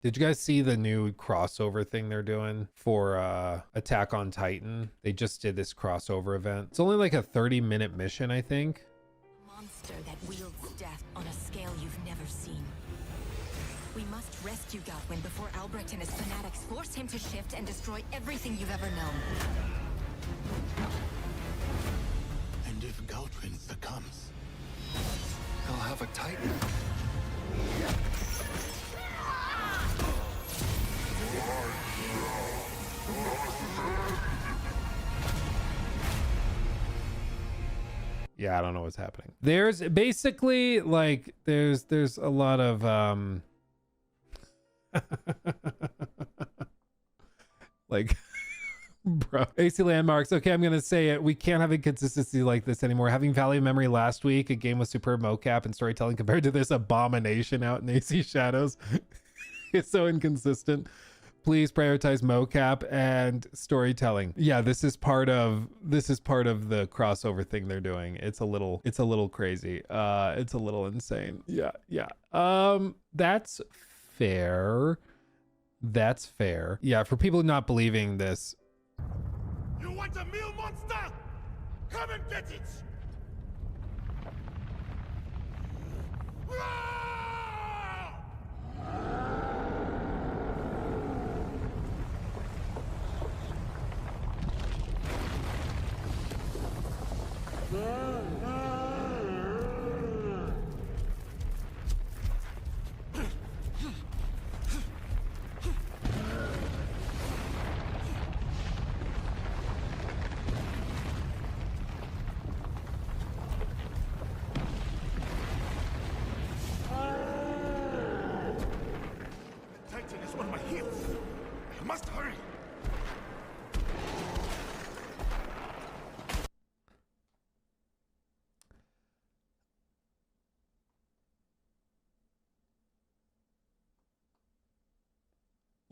Did you guys see the new crossover thing they're doing for Attack on Titan? They just did this crossover event. It's only like a 30-minute mission, I think. Monster that wields death on a scale you've never seen. We must rescue Gautwin before Albrecht and his fanatics force him to shift and destroy everything you've ever known. And if Gautwin succumbs, he'll have a Titan. Yeah, I don't know what's happening. There's basically like there's a lot of like bro, AC landmarks. Okay, I'm gonna say it. We can't have inconsistency like this anymore. Having Valley of Memory last week, a game with superb mocap and storytelling, compared to this abomination out in AC Shadows. It's so inconsistent. Please prioritize mocap and storytelling. Yeah, this is part of the crossover thing they're doing. It's a little crazy. It's a little insane. Yeah. That's fair. That's fair. Yeah, for people not believing this. You want a meal monster? Come and get it! Titan is on my heels. I must hurry.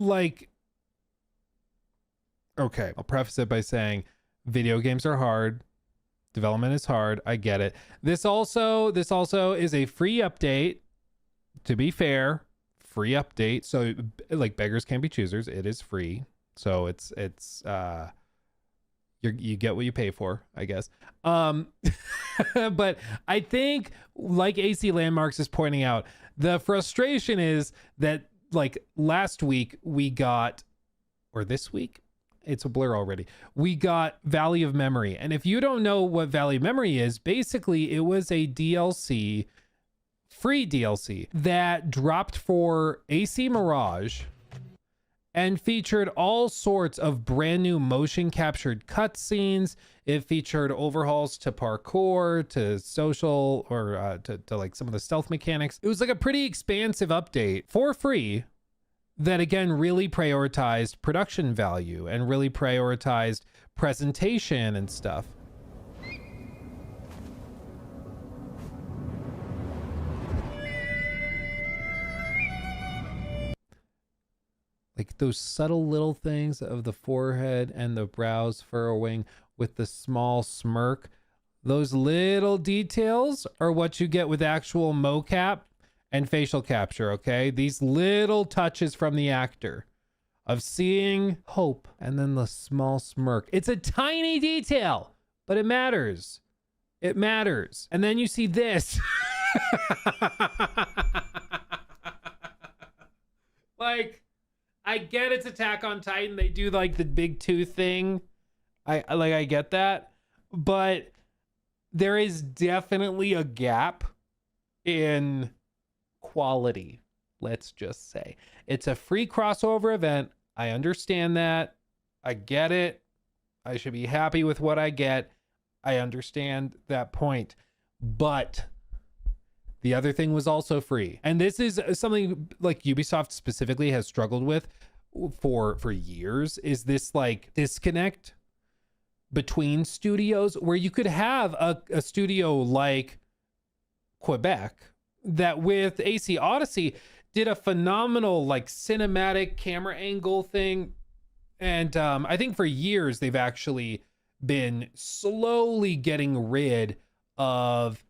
Like, okay, I'll preface it by saying video games are hard. Development is hard. I get it. This also is a free update. To be fair, free update. So like beggars can't be choosers. It is free. So it's you get what you pay for, I guess. But I think, like AC Landmarks is pointing out, the frustration is that like last week we got, or this week, it's a blur already, we got Valley of Memory. And if you don't know what Valley of Memory is, basically it was a DLC, free DLC that dropped for AC Mirage and featured all sorts of brand new motion captured cutscenes. It featured overhauls to parkour, to social, or to like some of the stealth mechanics. It was like a pretty expansive update for free that again really prioritized production value and really prioritized presentation and stuff. Like those subtle little things of the forehead and the brows furrowing with the small smirk, those little details are what you get with actual mocap and facial capture, okay? These little touches from the actor of seeing hope and then the small smirk. It's a tiny detail, but it matters. It matters. And then you see this. Like, I get it's Attack on Titan. They do like the big two thing. I get that. But there is definitely a gap in quality, let's just say. It's a free crossover event. I understand that. I get it. I should be happy with what I get. I understand that point. But the other thing was also free. And this is something like Ubisoft specifically has struggled with for years, is this like disconnect between studios, where you could have a studio like Quebec that with AC Odyssey did a phenomenal like cinematic camera angle thing. And I think for years they've actually been slowly getting rid of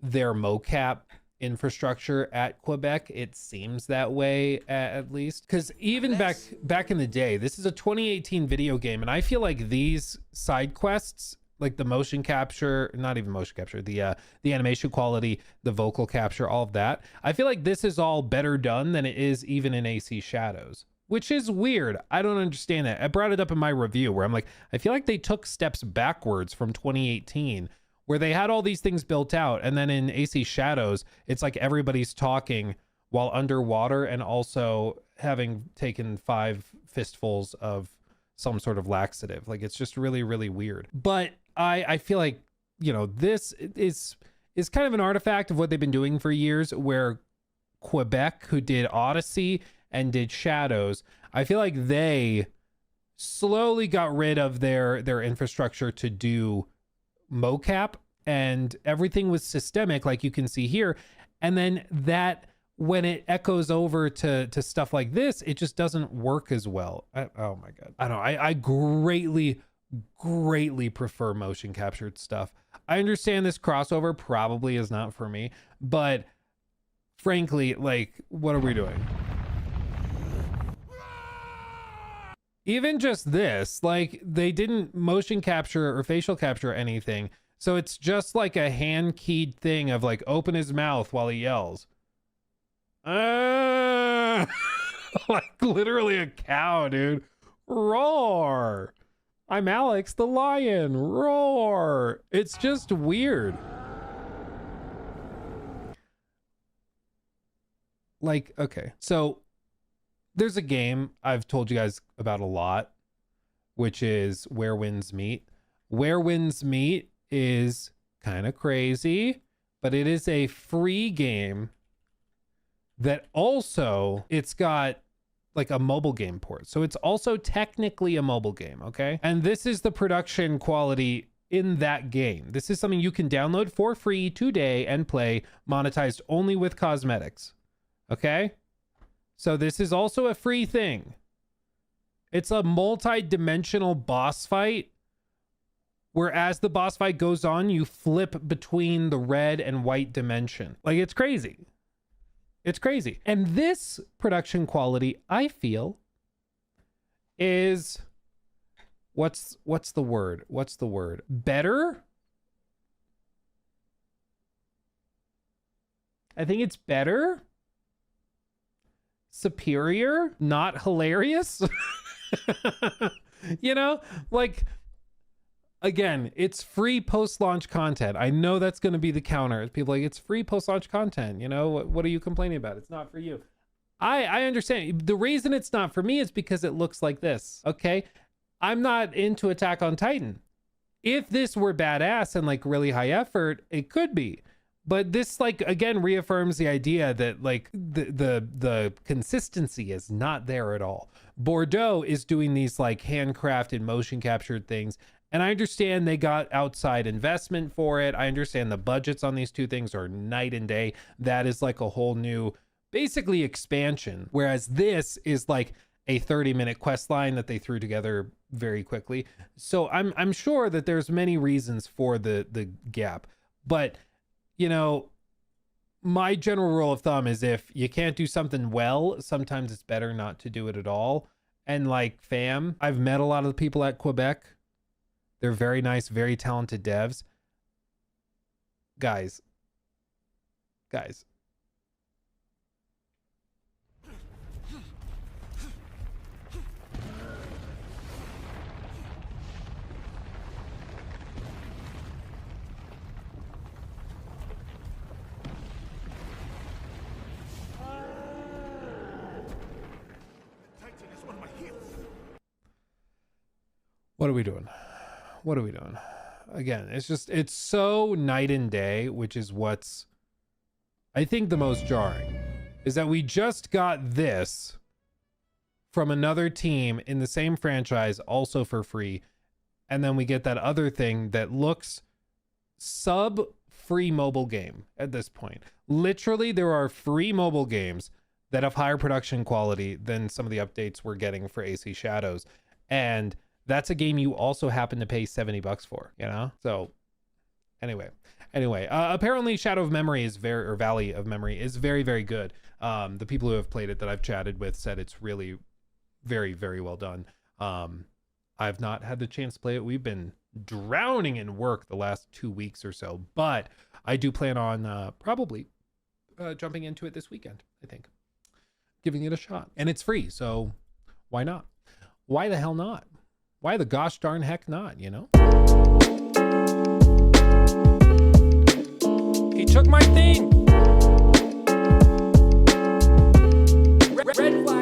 their mocap infrastructure at Quebec. It seems that way, at least, because even back in the day, this is a 2018 video game, and I feel like these side quests, like the motion capture, not even motion capture, the animation quality, the vocal capture, all of that, I feel like this is all better done than it is even in AC Shadows, which is weird. I don't understand that. I brought it up in my review where I'm like, I feel like they took steps backwards from 2018 where they had all these things built out, and then in AC Shadows, it's like everybody's talking while underwater and also having taken 5 fistfuls of some sort of laxative. Like, it's just really, really weird. But I feel like, you know, this is kind of an artifact of what they've been doing for years, where Quebec, who did Odyssey and did Shadows, I feel like they slowly got rid of their infrastructure to do mocap, and everything was systemic, like you can see here. And then that, when it echoes over to stuff like this, it just doesn't work as well. Oh my God. I don't know. I greatly prefer motion captured stuff. I understand this crossover probably is not for me, but frankly, like, what are we doing? Even just this, like, they didn't motion capture or facial capture anything. So it's just like a hand keyed thing of like, open his mouth while he yells. Like literally a cow, dude. Roar. I'm Alex the lion. Roar. It's just weird. Like, okay. So there's a game I've told you guys about a lot, which is Where Winds Meet. Where Winds Meet is kind of crazy, but it is a free game that also, it's got like a mobile game port. So it's also technically a mobile game, okay? And this is the production quality in that game. This is something you can download for free today and play, monetized only with cosmetics, okay? So this is also a free thing. It's a multi-dimensional boss fight where as the boss fight goes on, you flip between the red and white dimension. Like, it's crazy. It's crazy. And this production quality, I feel, is what's the word? What's the word? Better? I think it's better. Superior, not hilarious. You know, like, again, it's free post-launch content. I know that's going to be the counter. People are like, it's free post-launch content. You know, what are you complaining about? It's not for you. I understand. The reason it's not for me is because it looks like this. Okay. I'm not into Attack on Titan. If this were badass and like really high effort, it could be. But this, like, again, reaffirms the idea that like the consistency is not there at all. Bordeaux is doing these like handcrafted motion captured things. And I understand they got outside investment for it. I understand the budgets on these two things are night and day. That is like a whole new, basically, expansion. Whereas this is like a 30-minute quest line that they threw together very quickly. So I'm sure that there's many reasons for the gap. But, you know, my general rule of thumb is if you can't do something well, sometimes it's better not to do it at all. And like, fam, I've met a lot of the people at Quebec. They're very nice, very talented devs. Guys. What are we doing? What are we doing? Again, it's so night and day, which is what's, I think, the most jarring, is that we just got this from another team in the same franchise, also for free. And then we get that other thing that looks sub-free mobile game at this point. Literally, there are free mobile games that have higher production quality than some of the updates we're getting for AC Shadows. And that's a game you also happen to pay $70 for, you know? So Anyway, apparently Shadow of Memory is or Valley of Memory is very, very good. The people who have played it that I've chatted with said it's really very, very well done. I've not had the chance to play it. We've been drowning in work the last 2 weeks or so, but I do plan on probably jumping into it this weekend, I think. Giving it a shot. And it's free, so why not? Why the hell not? Why the gosh darn heck not, you know? He took my thing. Red flag.